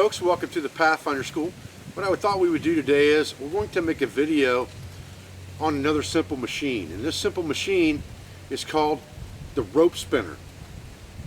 folks, welcome to the Pathfinder School. What I thought we would do today is we're going to make a video on another simple machine, and this simple machine is called the rope spinner,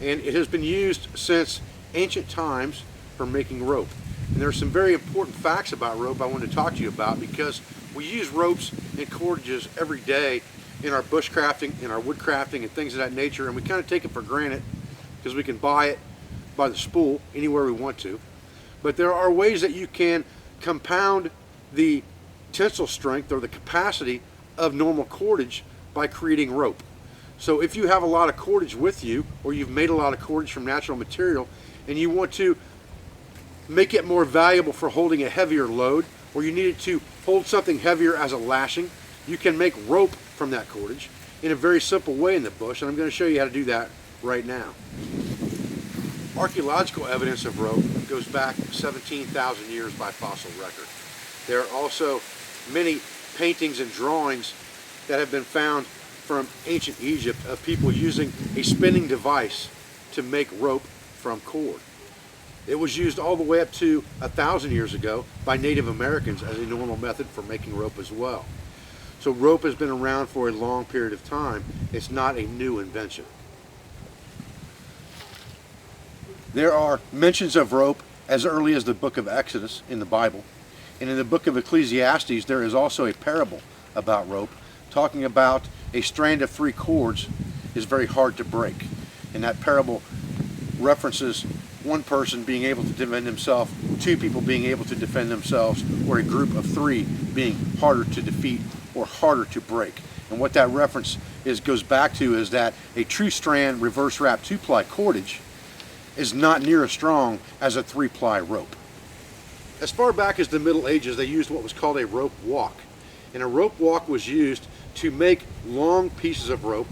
and it has been used since ancient times for making rope. And there are some very important facts about rope I want to talk to you about, because we use ropes and cordages every day in our bushcrafting, in our woodcrafting, and things of that nature, and we kind of take it for granted because we can buy it by the spool anywhere we want to. But there are ways that you can compound the tensile strength or the capacity of normal cordage by creating rope. So if you have a lot of cordage with you, or you've made a lot of cordage from natural material, and you want to make it more valuable for holding a heavier load, or you need it to hold something heavier as a lashing, you can make rope from that cordage in a very simple way in the bush, and I'm going to show you how to do that right now. Archaeological evidence of rope goes back 17,000 years by fossil record. There are also many paintings and drawings that have been found from ancient Egypt of people using a spinning device to make rope from cord. It was used all the way up to 1,000 years ago by Native Americans as a normal method for making rope as well. So rope has been around for a long period of time. It's not a new invention. There are mentions of rope as early as the book of Exodus in the Bible. And in the book of Ecclesiastes, there is also a parable about rope, talking about a strand of 3 cords is very hard to break. And that parable references one person being able to defend himself, 2 people being able to defend themselves, or a group of 3 being harder to defeat or harder to break. And what that reference goes back to is that a true strand reverse wrap 2-ply cordage is not near as strong as a 3-ply rope. As far back as the Middle Ages, they used what was called a rope walk. And a rope walk was used to make long pieces of rope.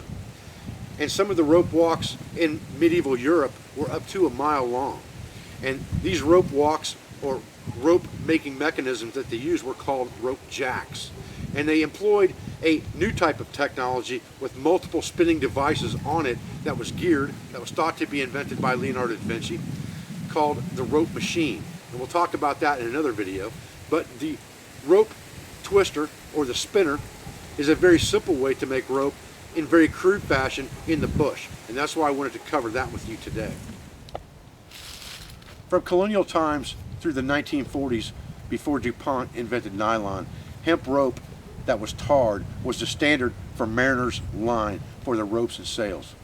And some of the rope walks in medieval Europe were up to 1 mile long. And these rope walks, or rope making mechanisms that they used, were called rope jacks. And they employed a new type of technology with multiple spinning devices on it that was geared, that was thought to be invented by Leonardo da Vinci, called the rope machine. And we'll talk about that in another video. But the rope twister, or the spinner, is a very simple way to make rope in very crude fashion in the bush. And that's why I wanted to cover that with you today. From colonial times through the 1940s, before DuPont invented nylon, hemp rope that was tarred was the standard for mariners' line for their ropes and sails.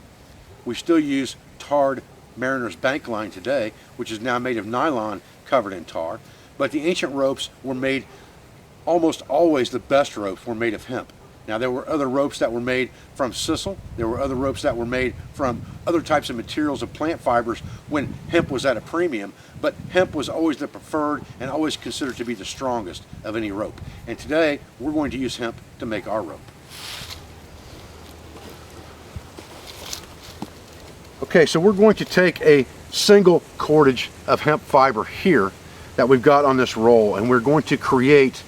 We still use tarred mariners' bank line today, which is now made of nylon covered in tar, but the ancient ropes were made, almost always the best ropes were made of hemp. Now, there were other ropes that were made from sisal, there were other ropes that were made from other types of materials of plant fibers when hemp was at a premium, but hemp was always the preferred and always considered to be the strongest of any rope. And today, we're going to use hemp to make our rope. Okay, so we're going to take a single cordage of hemp fiber here that we've got on this roll, and we're going to create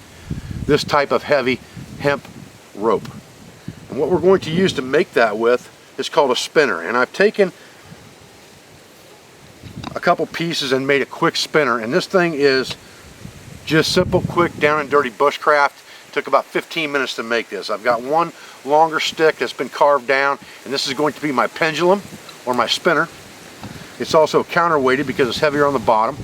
this type of heavy hemp rope. And what we're going to use to make that with is called a spinner. And I've taken a couple pieces and made a quick spinner, and this thing is just simple, quick, down and dirty bushcraft. It took about 15 minutes to make this. I've got one longer stick that's been carved down, and this is going to be my pendulum or my spinner. It's also counterweighted because it's heavier on the bottom.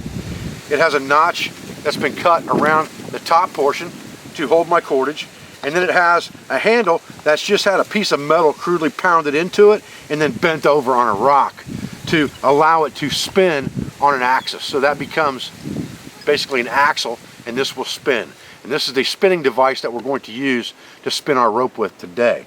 It has a notch that's been cut around the top portion to hold my cordage. And then it has a handle that's just had a piece of metal crudely pounded into it and then bent over on a rock to allow it to spin on an axis. So that becomes basically an axle, and this will spin. And this is the spinning device that we're going to use to spin our rope with today.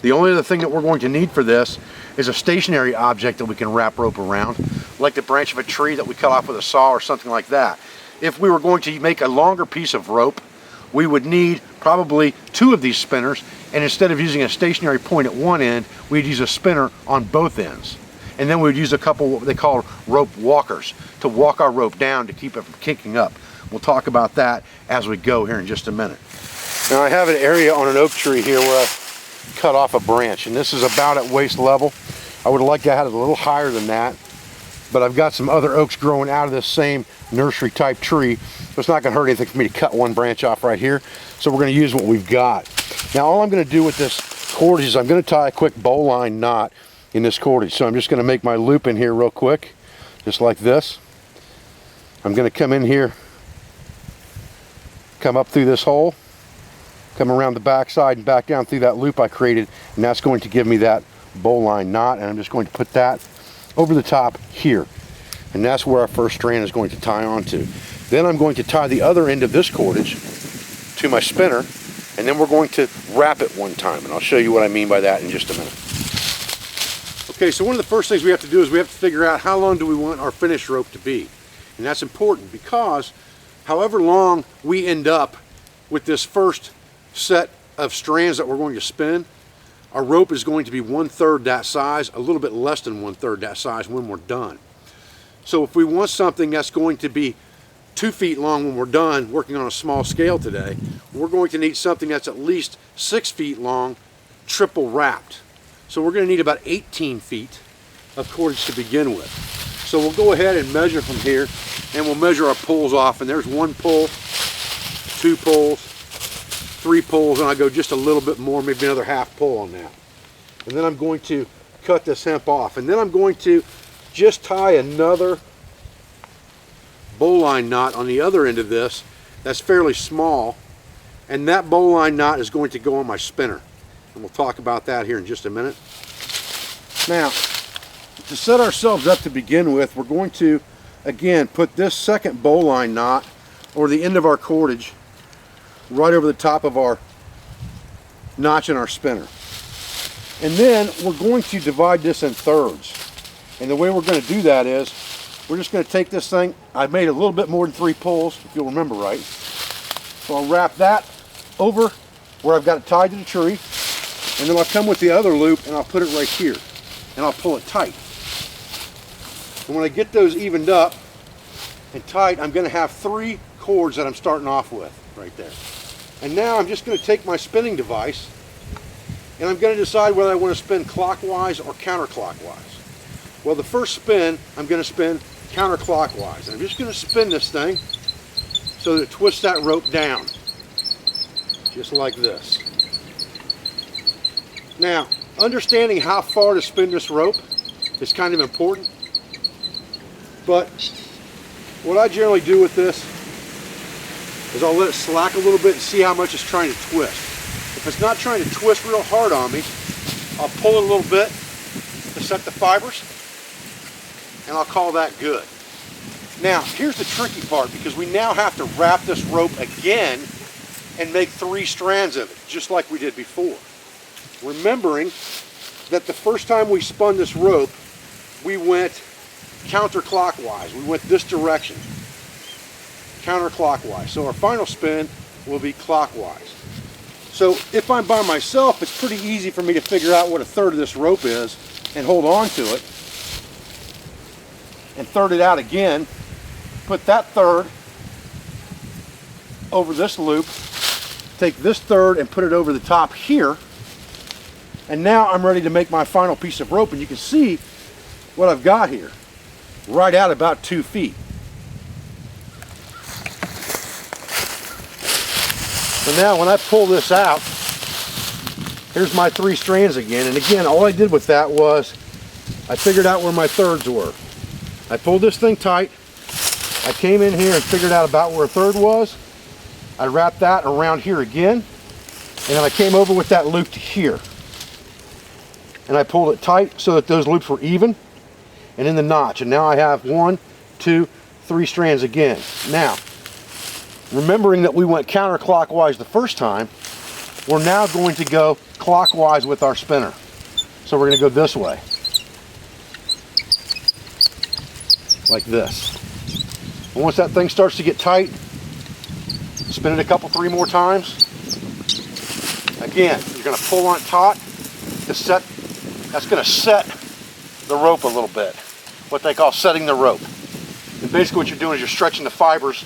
The only other thing that we're going to need for this is a stationary object that we can wrap rope around, like the branch of a tree that we cut off with a saw or something like that. If we were going to make a longer piece of rope, we would need probably 2 of these spinners, and instead of using a stationary point at one end, we'd use a spinner on both ends. And then we'd use a couple what they call rope walkers to walk our rope down to keep it from kinking up. We'll talk about that as we go here in just a minute. Now, I have an area on an oak tree here where I've cut off a branch, and this is about at waist level. I would like to have it a little higher than that. but I've got some other oaks growing out of this same nursery type tree, so it's not going to hurt anything for me to cut one branch off right here. So we're going to use what we've got. Now all I'm going to do with this cordage is I'm going to tie a quick bowline knot in this cordage. So I'm just going to make my loop in here real quick, just like this. I'm going to come in here, come up through this hole, come around the back side and back down through that loop I created, and that's going to give me that bowline knot, and I'm just going to put that over the top here, and that's where our first strand is going to tie onto. Then I'm going to tie the other end of this cordage to my spinner, and then we're going to wrap it one time, and I'll show you what I mean by that in just a minute. Okay, so one of the first things we have to do is we have to figure out how long do we want our finish rope to be, and that's important because however long we end up with this first set of strands that we're going to spin, our rope is going to be 1/3 that size, a little bit less than 1/3 that size when we're done. So if we want something that's going to be 2 feet long when we're done working on a small scale today, we're going to need something that's at least 6 feet long, triple wrapped. So we're going to need about 18 feet of cordage to begin with. So we'll go ahead and measure from here, and we'll measure our pulls off, and there's 1 pull, 2 pulls, 3 pulls, and I go just a little bit more, maybe another half pull on that. And then I'm going to cut this hemp off, and then I'm going to just tie another bowline knot on the other end of this that's fairly small, and that bowline knot is going to go on my spinner, and we'll talk about that here in just a minute. Now, to set ourselves up to begin with, we're going to again put this second bowline knot or the end of our cordage right over the top of our notch in our spinner. And then we're going to divide this in thirds. And the way we're going to do that is we're just going to take this thing. I made a little bit more than 3 pulls, if you'll remember right. So I'll wrap that over where I've got it tied to the tree, and then I'll come with the other loop and I'll put it right here, and I'll pull it tight. And when I get those evened up and tight, I'm going to have 3 cords that I'm starting off with right there. And now I'm just going to take my spinning device, and I'm going to decide whether I want to spin clockwise or counterclockwise. Well, the first spin, I'm going to spin counterclockwise. And I'm just going to spin this thing so that it twists that rope down, just like this. Now, understanding how far to spin this rope is kind of important, but what I generally do with this is I'll let it slack a little bit and see how much it's trying to twist. If it's not trying to twist real hard on me, I'll pull it a little bit to set the fibers, and I'll call that good. Now, here's the tricky part, because we now have to wrap this rope again and make 3 strands of it, just like we did before. Remembering that the first time we spun this rope, we went counterclockwise. We went this direction, counterclockwise. So our final spin will be clockwise. So if I'm by myself, it's pretty easy for me to figure out what 1/3 of this rope is and hold on to it and third it out again. Put that third over this loop, take this third and put it over the top here, and now I'm ready to make my final piece of rope, and you can see what I've got here, right at about 2 feet. So now when I pull this out, here's my 3 strands again, and again all I did with that was I figured out where my thirds were. I pulled this thing tight, I came in here and figured out about where a third was, I wrapped that around here again, and then I came over with that loop to here. And I pulled it tight so that those loops were even and in the notch. And now I have 1, 2, 3 strands again. Now, remembering that we went counterclockwise the first time, we're now going to go clockwise with our spinner. So we're going to go this way, like this. And once that thing starts to get tight, spin it a couple, 3 more times. Again, you're going to pull on it taut to set. That's going to set the rope a little bit, what they call setting the rope. And basically what you're doing is you're stretching the fibers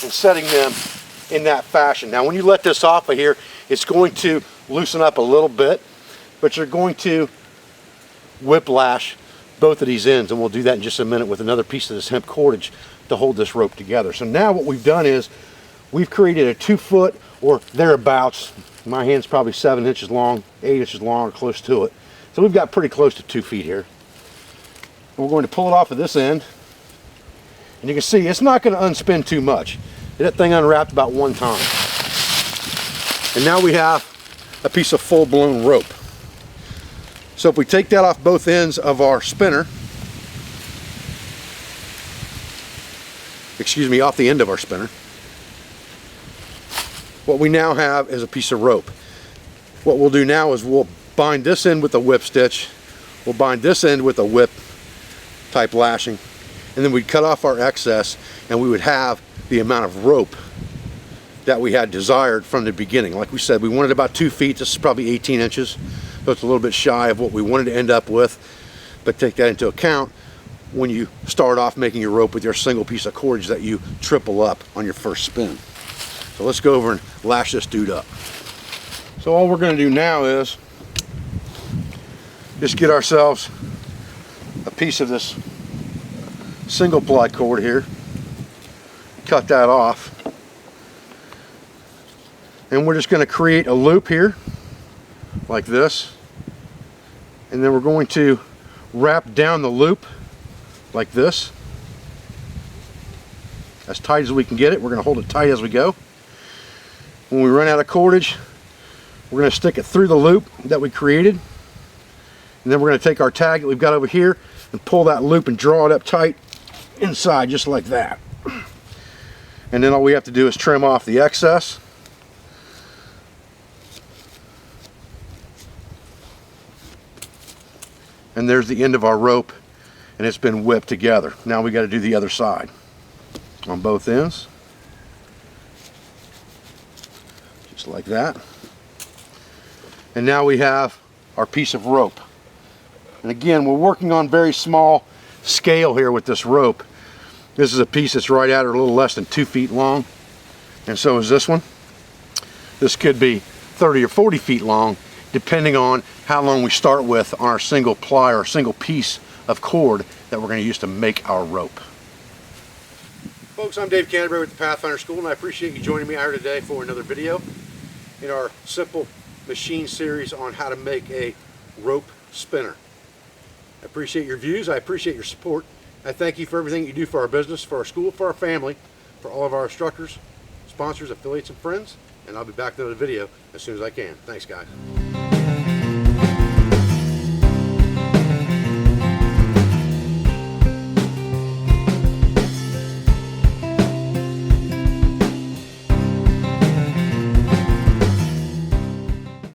and setting them in that fashion. Now when you let this off of here, it's going to loosen up a little bit, but you're going to whiplash both of these ends, and we'll do that in just a minute with another piece of this hemp cordage to hold this rope together. So now what we've done is we've created a 2 foot or thereabouts. My hand's probably 7 inches long, 8 inches long, or close to it. So we've got pretty close to 2 feet here. We're going to pull it off of this end, and you can see it's not going to unspin too much. That thing unwrapped about 1 time. And now we have a piece of full-blown rope. So if we take that off both ends of our spinner, excuse me, off the end of our spinner, what we now have is a piece of rope. What we'll do now is we'll bind this end with a whip stitch, we'll bind this end with a whip type lashing, and then we'd cut off our excess, and we would have the amount of rope that we had desired from the beginning. Like we said, we wanted about 2 feet. This is probably 18 inches, so it's a little bit shy of what we wanted to end up with, but take that into account when you start off making your rope with your single piece of cordage that you triple up on your first spin. So let's go over and lash this dude up. So all we're going to do now is just get ourselves a piece of this single ply cord here, cut that off, and we're just going to create a loop here like this, and then we're going to wrap down the loop like this, as tight as we can get it. We're going to hold it tight as we go. When we run out of cordage, we're going to stick it through the loop that we created, and then we're going to take our tag that we've got over here and pull that loop and draw it up tight inside, just like that. And then all we have to do is trim off the excess. And there's the end of our rope, and it's been whipped together. Now we got to do the other side on both ends, just like that. And now we have our piece of rope. And again, we're working on very small scale here with this rope. This is a piece that's right at or a little less than 2 feet long, and so is this one. This could be 30 or 40 feet long, depending on how long we start with on our single ply or single piece of cord that we're going to use to make our rope. Folks, I'm Dave Canterbury with the Pathfinder School, and I appreciate you joining me here today for another video in our simple machine series on how to make a rope spinner. I appreciate your views. I appreciate your support. I thank you for everything you do for our business, for our school, for our family, for all of our instructors, sponsors, affiliates, and friends. And I'll be back with another video as soon as I can. Thanks, guys.